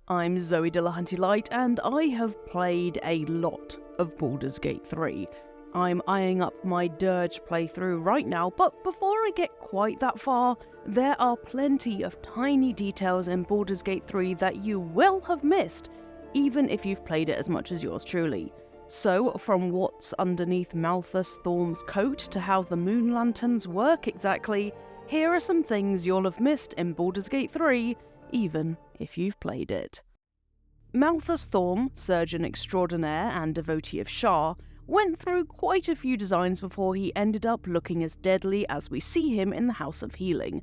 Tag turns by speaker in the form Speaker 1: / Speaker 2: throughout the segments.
Speaker 1: I'm Zoe Delahunty-Light, and I have played a lot of Baldur's Gate 3. I'm eyeing up my Dirge playthrough right now, but before I get quite that far, there are plenty of tiny details in Baldur's Gate 3 that you will have missed, even if you've played it as much as yours truly. So, from what's underneath Malus Thor's coat to how the moon lanterns work exactly, here are some things you'll have missed in Baldur's Gate 3, even if you've played it. Malus Thor, surgeon extraordinaire and devotee of Shah, went through quite a few designs before he ended up looking as deadly as we see him in the House of Healing.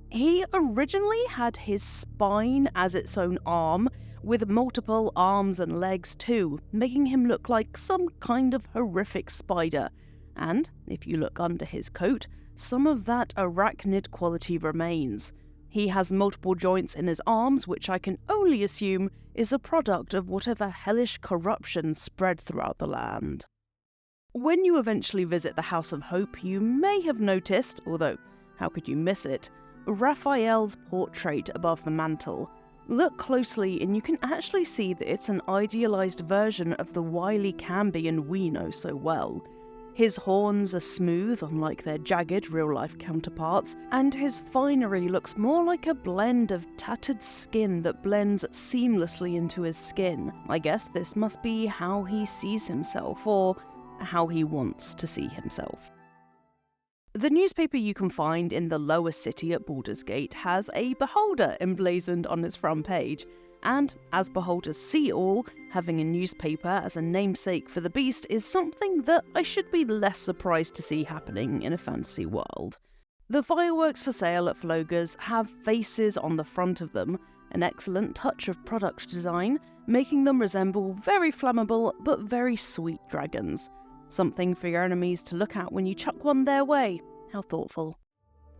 Speaker 1: He originally had his spine as its own arm, with multiple arms and legs too, making him look like some kind of horrific spider. And, if you look under his coat, some of that arachnid quality remains. He has multiple joints in his arms, which I can only assume is a product of whatever hellish corruption spread throughout the land. When you eventually visit the House of Hope, you may have noticed, although how could you miss it, Raphael's portrait above the mantle. Look closely and you can actually see that it's an idealised version of the wily Cambion we know so well. His horns are smooth, unlike their jagged real-life counterparts, and his finery looks more like a blend of tattered skin that blends seamlessly into his skin. I guess this must be how he sees himself, or how he wants to see himself. The newspaper you can find in the lower city at Baldur's Gate has a beholder emblazoned on its front page, and as beholders see all, having a newspaper as a namesake for the beast is something that I should be less surprised to see happening in a fantasy world. The fireworks for sale at Floga's have faces on the front of them, an excellent touch of product design, making them resemble very flammable but very sweet dragons. Something for your enemies to look at when you chuck one their way. How thoughtful.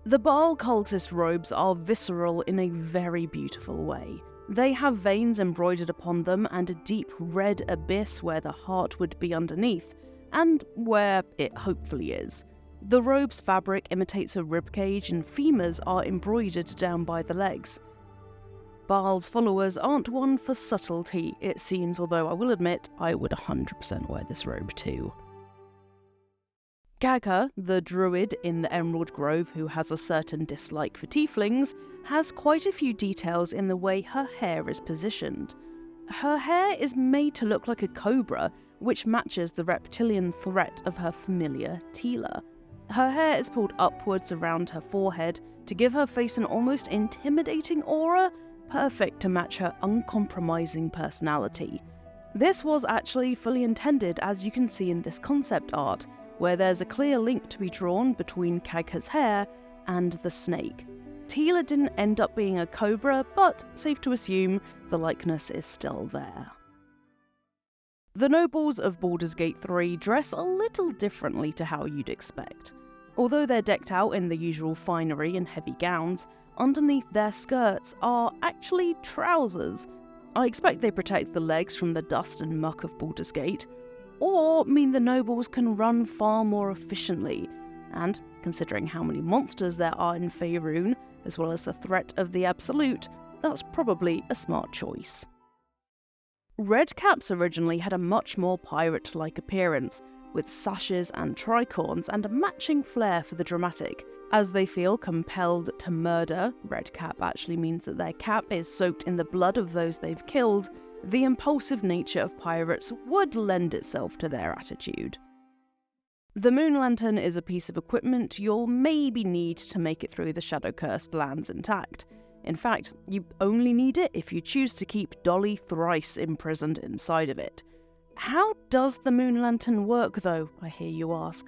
Speaker 1: The Baal Cultist Robes are visceral in a very beautiful way. They have veins embroidered upon them and a deep red abyss where the heart would be underneath, and where it hopefully is. The robe's fabric imitates a ribcage and femurs are embroidered down by the legs. Baal's followers aren't one for subtlety, it seems, although I will admit I would 100% wear this robe too. Gaga, the druid in the Emerald Grove who has a certain dislike for tieflings, has quite a few details in the way her hair is positioned. Her hair is made to look like a cobra, which matches the reptilian threat of her familiar Tila. Her hair is pulled upwards around her forehead to give her face an almost intimidating aura, perfect to match her uncompromising personality. This was actually fully intended, as you can see in this concept art, where there's a clear link to be drawn between Gagas Hair and the snake. Tila didn't end up being a cobra, but safe to assume the likeness is still there. The nobles of Baldur's Gate 3 dress a little differently to how you'd expect. Although they're decked out in the usual finery and heavy gowns, underneath their skirts are actually trousers. I expect they protect the legs from the dust and muck of Baldur's Gate, or mean the nobles can run far more efficiently, and considering how many monsters there are in Faerun, as well as the threat of the Absolute, that's probably a smart choice. Redcaps originally had a much more pirate-like appearance, with sashes and tricorns and a matching flair for the dramatic. As they feel compelled to murder, Redcap actually means that their cap is soaked in the blood of those they've killed. The impulsive nature of pirates would lend itself to their attitude. The Moon Lantern is a piece of equipment you'll maybe need to make it through the Shadow-cursed lands intact. In fact, you only need it if you choose to keep Dolly thrice imprisoned inside of it. How does the Moon Lantern work though, I hear you ask?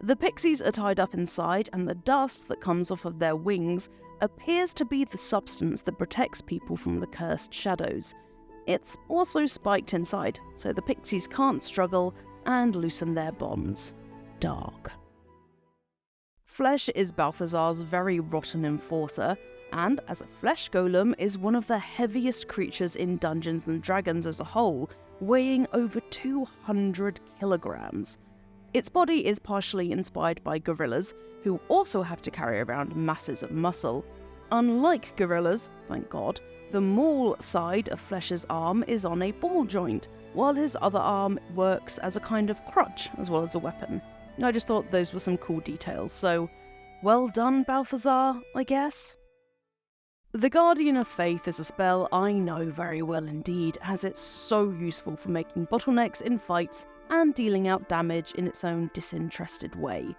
Speaker 1: The pixies are tied up inside, and the dust that comes off of their wings appears to be the substance that protects people from the cursed shadows. It's also spiked inside, so the pixies can't struggle and loosen their bonds. Dark. Flesh is Balthazar's very rotten enforcer, and as a flesh golem is one of the heaviest creatures in Dungeons & Dragons as a whole, weighing over 200 kilograms. Its body is partially inspired by gorillas, who also have to carry around masses of muscle. Unlike gorillas, thank God, The maul side of Flesh's arm is on a ball joint, while his other arm works as a kind of crutch as well as a weapon. I just thought those were some cool details, so well done, Balthazar, I guess? The Guardian of Faith is a spell I know very well indeed, as it's so useful for making bottlenecks in fights and dealing out damage in its own disinterested way.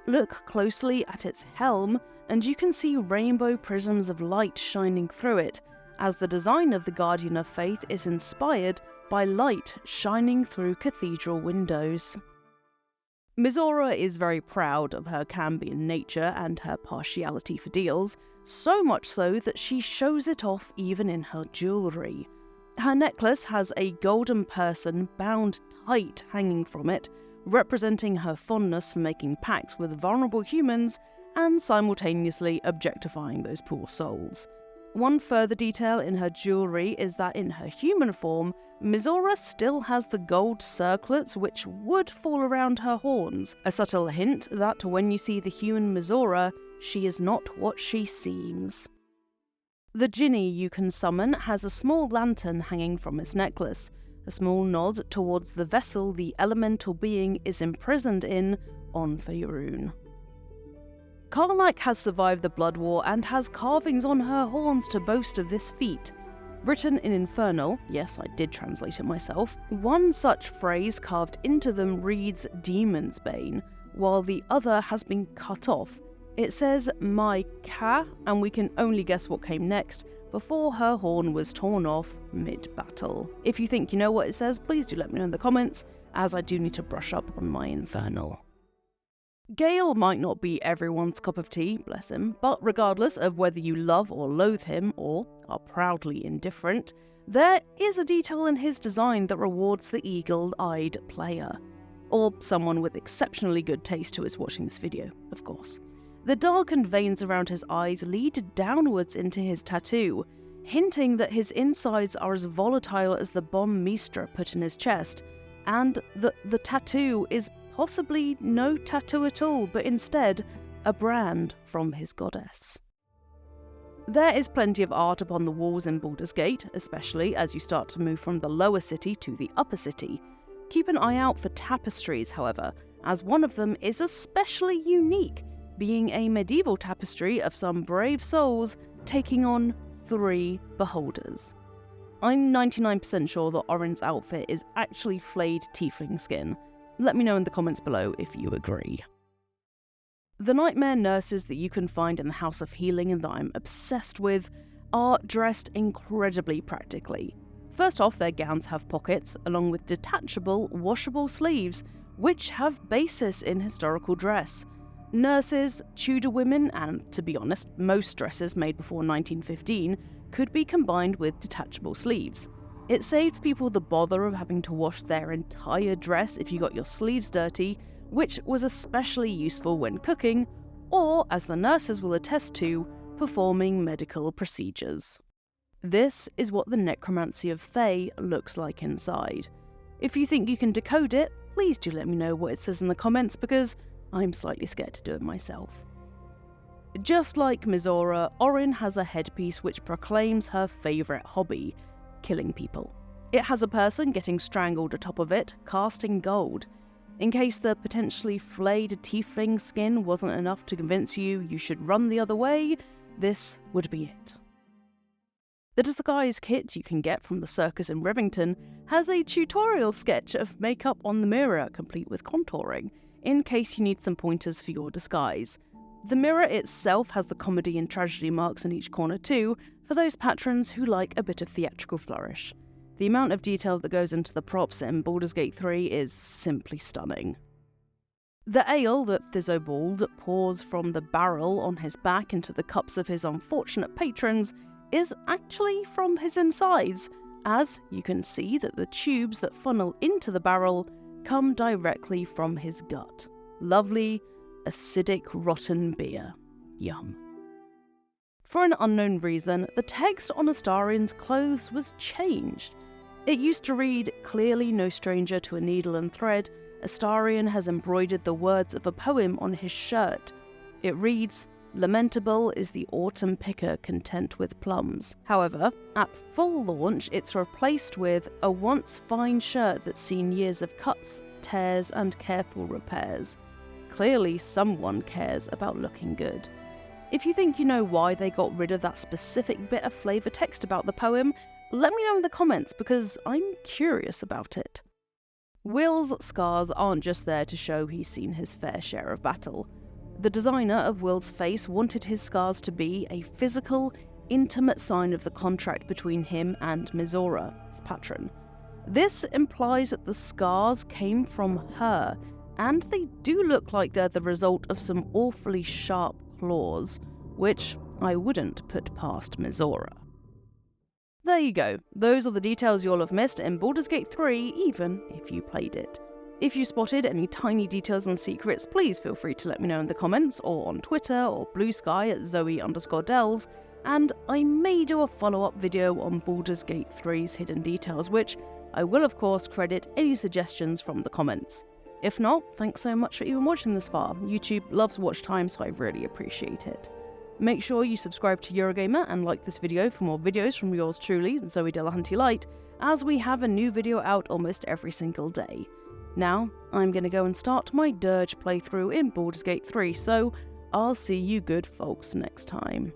Speaker 1: Look closely at its helm, and you can see rainbow prisms of light shining through it, as the design of the Guardian of Faith is inspired by light shining through cathedral windows. Maora is very proud of her Cambion nature and her partiality for deals, so much so that she shows it off even in her jewellery. Her necklace has a golden person bound tight hanging from it, representing her fondness for making pacts with vulnerable humans and simultaneously objectifying those poor souls. One further detail in her jewellery is that in her human form, Maora still has the gold circlets which would fall around her horns, a subtle hint that when you see the human Maora, she is not what she seems. The Jinny you can summon has a small lantern hanging from its necklace, a small nod towards the vessel the elemental being is imprisoned in on Faerun. Carlik has survived the Blood War and has carvings on her horns to boast of this feat. Written in Infernal, yes, I did translate it myself, one such phrase carved into them reads Demon's Bane, while the other has been cut off. It says my ka, and we can only guess what came next, before her horn was torn off mid-battle. If you think you know what it says, please do let me know in the comments, as I do need to brush up on my Infernal. Gail might not be everyone's cup of tea, bless him, but regardless of whether you love or loathe him, or are proudly indifferent, there is a detail in his design that rewards the eagle-eyed player. Or someone with exceptionally good taste who is watching this video, of course. The darkened veins around his eyes lead downwards into his tattoo, hinting that his insides are as volatile as the bomb Mistra put in his chest, and that the tattoo is possibly no tattoo at all, but instead a brand from his goddess. There is plenty of art upon the walls in Baldur's Gate, especially as you start to move from the lower city to the upper city. Keep an eye out for tapestries, however, as one of them is especially unique, being a medieval tapestry of some brave souls taking on 3 beholders. I'm 99% sure that Orin's outfit is actually flayed tiefling skin. Let me know in the comments below if you agree. The nightmare nurses that you can find in the House of Healing and that I'm obsessed with are dressed incredibly practically. First off, their gowns have pockets, along with detachable, washable sleeves, which have basis in historical dress. Nurses, Tudor women, and to be honest, most dresses made before 1915 could be combined with detachable sleeves. It saved people the bother of having to wash their entire dress if you got your sleeves dirty, which was especially useful when cooking, or, as the nurses will attest to, performing medical procedures. This is what the necromancy of Fae looks like inside. If you think you can decode it, please do let me know what it says in the comments, because I'm slightly scared to do it myself. Just like Maora, Orin has a headpiece which proclaims her favourite hobby, killing people. It has a person getting strangled atop of it, cast in gold. In case the potentially flayed tiefling skin wasn't enough to convince you should run the other way, this would be it. The disguise kit you can get from the circus in Rivington has a tutorial sketch of makeup on the mirror, complete with contouring, in case you need some pointers for your disguise. The mirror itself has the comedy and tragedy marks in each corner too, for those patrons who like a bit of theatrical flourish. The amount of detail that goes into the props in Baldur's Gate 3 is simply stunning. The ale that Thisobald pours from the barrel on his back into the cups of his unfortunate patrons is actually from his insides, as you can see that the tubes that funnel into the barrel come directly from his gut. Lovely, acidic, rotten beer. Yum. For an unknown reason, the text on Astarian's clothes was changed. It used to read, "Clearly no stranger to a needle and thread, Astarian has embroidered the words of a poem on his shirt." It reads, Lamentable is the autumn picker content with plums. However, at full launch, it's replaced with a once fine shirt that's seen years of cuts, tears, and careful repairs. Clearly, someone cares about looking good. If you think you know why they got rid of that specific bit of flavour text about the poem, let me know in the comments because I'm curious about it. Will's scars aren't just there to show he's seen his fair share of battle. The designer of Will's face wanted his scars to be a physical, intimate sign of the contract between him and Maora, his patron. This implies that the scars came from her, and they do look like they're the result of some awfully sharp claws, which I wouldn't put past Maora. There you go, those are the details you'll have missed in Baldur's Gate 3, even if you played it. If you spotted any tiny details and secrets, please feel free to let me know in the comments, or on Twitter or Blue Sky at Zoe_Dells, and I may do a follow-up video on Baldur's Gate 3's hidden details, which I will of course credit any suggestions from the comments. If not, thanks so much for even watching this far. YouTube loves watch time, so I really appreciate it. Make sure you subscribe to Eurogamer and like this video for more videos from yours truly, Zoe Delahunty-Light, as we have a new video out almost every single day. Now, I'm going to go and start my Dirge playthrough in Baldur's Gate 3, so I'll see you good folks next time.